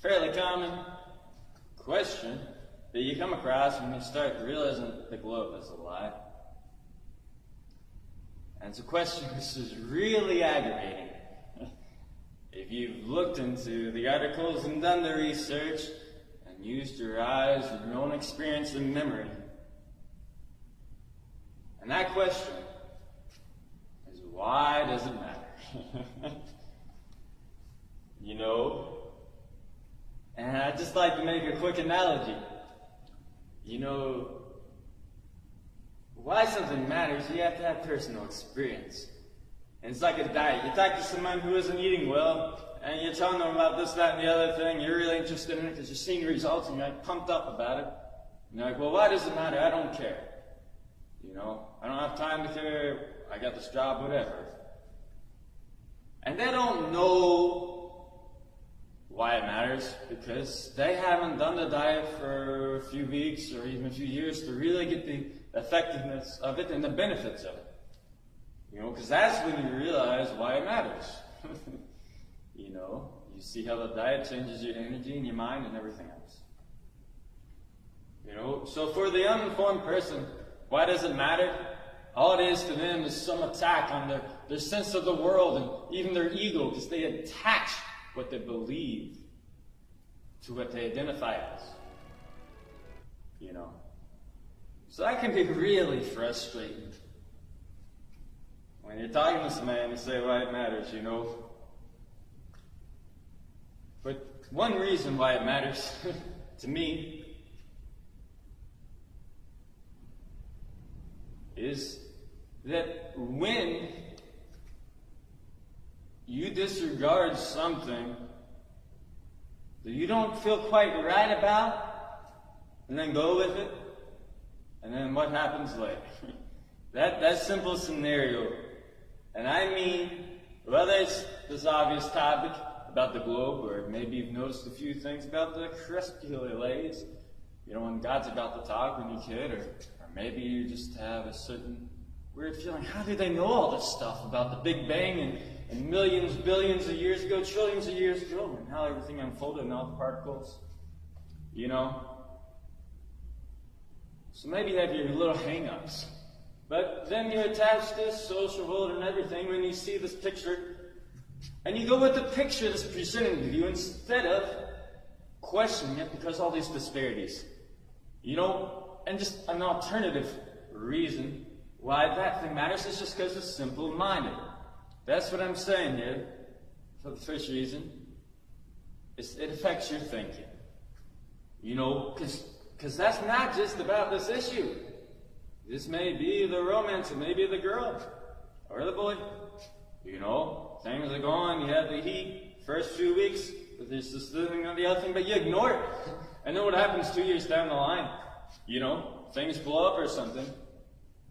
fairly common question that you come across when you start realizing the globe is a lie. And it's a question which is really aggravating. If you've looked into the articles and done the research and used your eyes and your own experience and memory. And that question is, why does it matter? You know? And I'd just like to make a quick analogy. You know, why something matters, you have to have personal experience. And it's like a diet. You talk to someone who isn't eating well, and you're telling them about this, that, and the other thing. You're really interested in it because you're seeing results, and you're like pumped up about it. And you're like, well, why does it matter? I don't care. You know, I don't have time to care. I got this job, whatever. And they don't know why it matters, because they haven't done the diet for a few weeks or even a few years to really get the effectiveness of it and the benefits of it. You know, because that's when you realize why it matters. You know, you see how the diet changes your energy and your mind and everything else. You know, so for the uninformed person, why does it matter? All it is to them is some attack on their sense of the world and even their ego, because they attach what they believe to what they identify as. You know. So that can be really frustrating. When you're talking to somebody and you say why it matters, you know. But one reason why it matters to me is that when you disregard something that you don't feel quite right about, and then go with it, and then what happens later? That simple scenario. And I mean, whether it's this obvious topic about the globe, or maybe you've noticed a few things about the crepuscular, you know, when God's about to talk when you're a kid, or maybe you just have a certain weird feeling, how do they know all this stuff about the Big Bang and millions, billions of years ago, trillions of years ago, and how everything unfolded and all the particles, you know? So maybe you have your little hang-ups. But then you attach this social world and everything when you see this picture, and you go with the picture that's presented to you instead of questioning it because all these disparities. You know, and just an alternative reason why that thing matters is just because it's simple-minded. That's what I'm saying here. For the first reason, is it affects your thinking. You know, because that's not just about this issue. This may be the romance, it may be the girl, or the boy. You know, things are going, you have the heat, first few weeks, there's this thing or the other thing, but you ignore it. And then what happens 2 years down the line? You know, things blow up or something.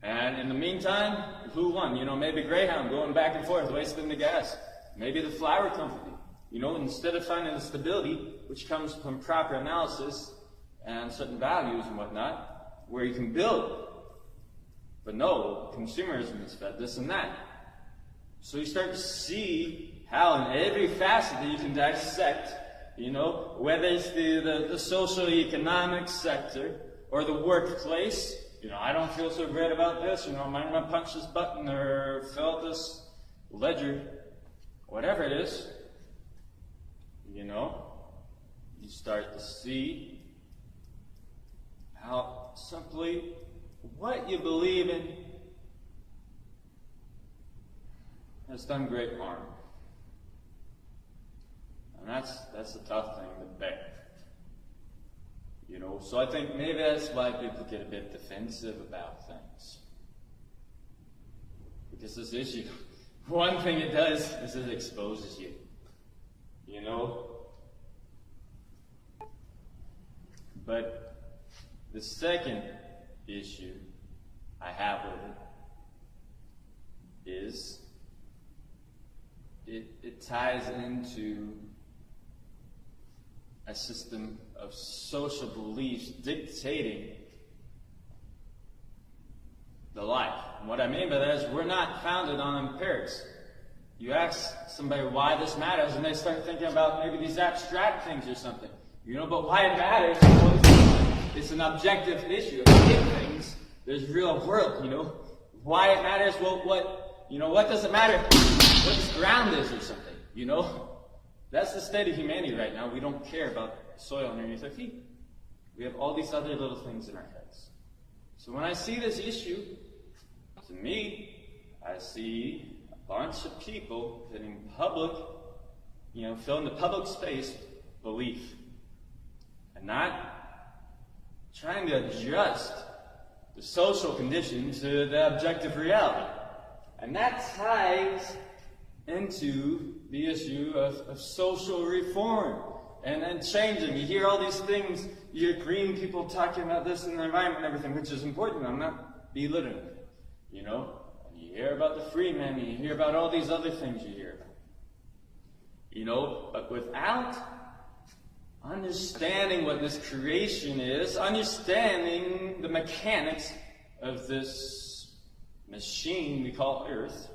And in the meantime, who won? You know, maybe Greyhound going back and forth, wasting the gas. Maybe the flower company. You know, instead of finding the stability, which comes from proper analysis and certain values and whatnot, where you can build. But no, consumerism is fed this and that. So you start to see how in every facet that you can dissect, you know, whether it's the socio-economic sector or the workplace. You know, I don't feel so great about this, you know, I'm going to punch this button or fill out this ledger, whatever it is, you know, you start to see how simply what you believe in has done great harm. And that's a tough thing to bear. You know, so I think maybe that's why people get a bit defensive about things. Because this issue, one thing it does is it exposes you. You know? But the second issue I have with it is it ties into a system of social beliefs dictating the life. And what I mean by that is we're not founded on empirics. you ask somebody why this matters, and they start thinking about maybe these abstract things or something. But why it matters, it's an objective issue. If you get things, there's real world, Why it matters, well, what does it matter? What this ground is or something, That's the state of humanity right now. We don't care about the soil underneath our feet. We have all these other little things in our heads. So when I see this issue, to me, I see a bunch of people filling the public space with belief. And not trying to adjust the social condition to the objective reality. And that ties into the issue of social reform and changing. You hear all these things, you hear green people talking about this and the environment and everything, which is important. I'm not belittling it, And you hear about the free men, you hear about all these other things you hear about. But without understanding what this creation is, understanding the mechanics of this machine we call Earth,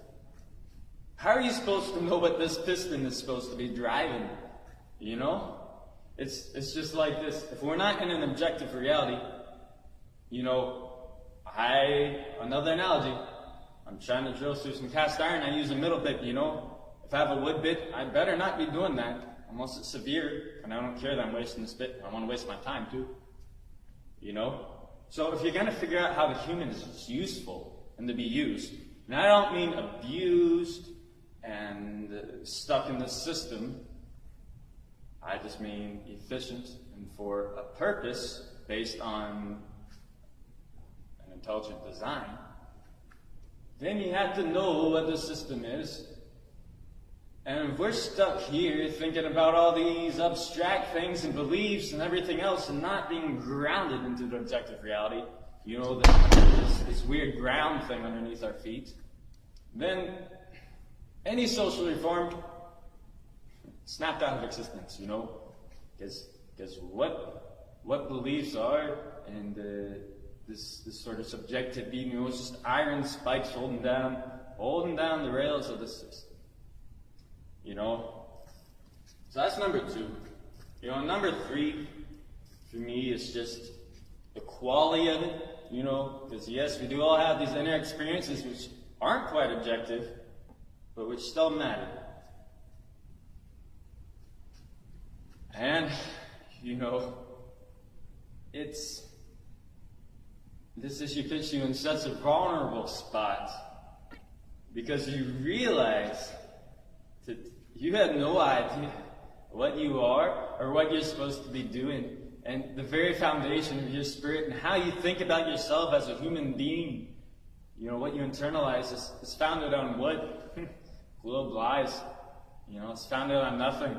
how are you supposed to know what this piston is supposed to be driving? It's just like this. If we're not in an objective reality, another analogy, I'm trying to drill through some cast iron, I use a middle bit, If I have a wood bit, I better not be doing that. Unless it's severe, and I don't care that I'm wasting this bit, I want to waste my time too. So if you're going to figure out how the human is useful and to be used, and I don't mean abused and stuck in the system, I just mean efficient and for a purpose based on an intelligent design, then you have to know what the system is. And if we're stuck here thinking about all these abstract things and beliefs and everything else and not being grounded into the objective reality, this weird ground thing underneath our feet, then any social reform snapped out of existence, Because what beliefs are and this sort of subjective being, it's just iron spikes holding down the rails of the system. So that's number 2. Number 3, for me, is just the quality of it, because yes, we do all have these inner experiences which aren't quite objective, but which still matter. And, this issue puts you in such a vulnerable spot, because you realize that you have no idea what you are or what you're supposed to be doing. And the very foundation of your spirit and how you think about yourself as a human being, what you internalize is founded on what? Globe lies. It's founded on nothing.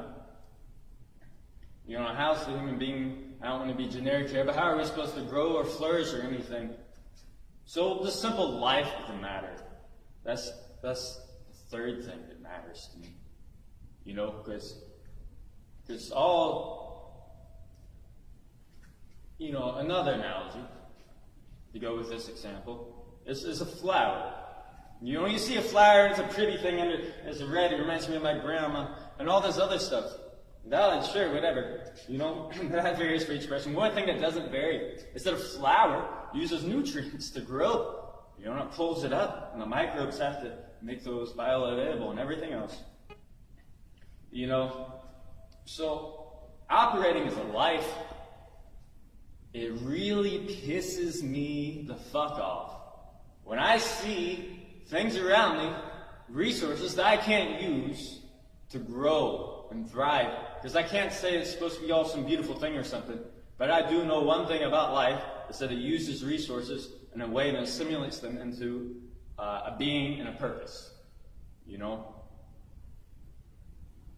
How's the human being, I don't want to be generic here, but how are we supposed to grow or flourish or anything? So the simple life doesn't matter. That's the third thing that matters to me. Because another analogy, to go with this example, is a flower. You see a flower, it's a pretty thing, and it's red, it reminds me of my grandma, and all this other stuff. Valid, sure, whatever. That varies for each person. One thing that doesn't vary is that a flower uses nutrients to grow. It pulls it up, and the microbes have to make those bioavailable and everything else. So operating as a life, it really pisses me the fuck off when I see things around me, resources that I can't use to grow and thrive. Because I can't say it's supposed to be all some beautiful thing or something, but I do know one thing about life, is that it uses resources in a way that assimilates them into a being and a purpose.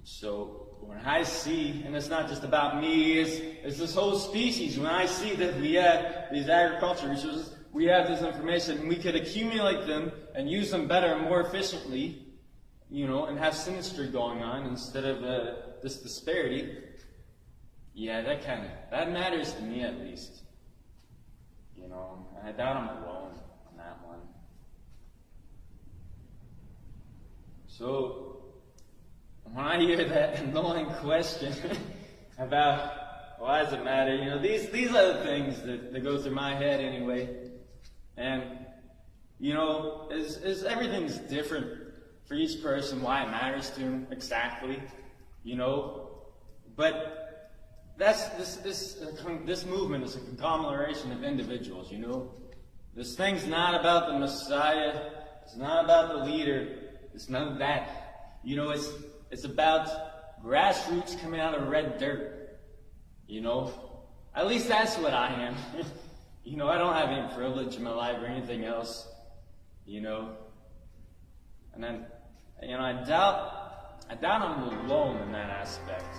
So when I see, and it's not just about me, it's this whole species, when I see that we have these agricultural resources, we have this information, and we could accumulate them and use them better and more efficiently, and have synastry going on instead of this disparity, that matters to me at least. I doubt I'm alone on that one. So, when I hear that annoying question about why does it matter, you know, these are the things that go through my head anyway. And, you know, is everything's different for each person, why it matters to them exactly, you know. But this movement is a conglomeration of individuals, you know. This thing's not about the Messiah, it's not about the leader, it's none of that. You know, it's about grassroots coming out of red dirt, you know. At least that's what I am. You know, I don't have any privilege in my life or anything else, you know. And then, you know, I doubt I'm alone in that aspect.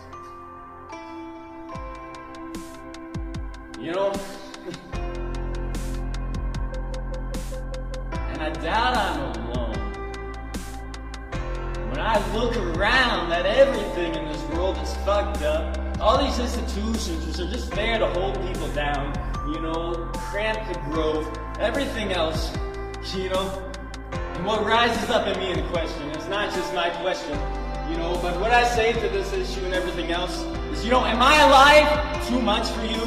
You know, and I doubt I'm alone when I look around at everything in this world that's fucked up. All these institutions which are just there to hold people down, you know, cramp the growth, everything else, you know. And what rises up in me in question, it's not just my question, you know, but what I say to this issue and everything else is, you know, am I alive too much for you?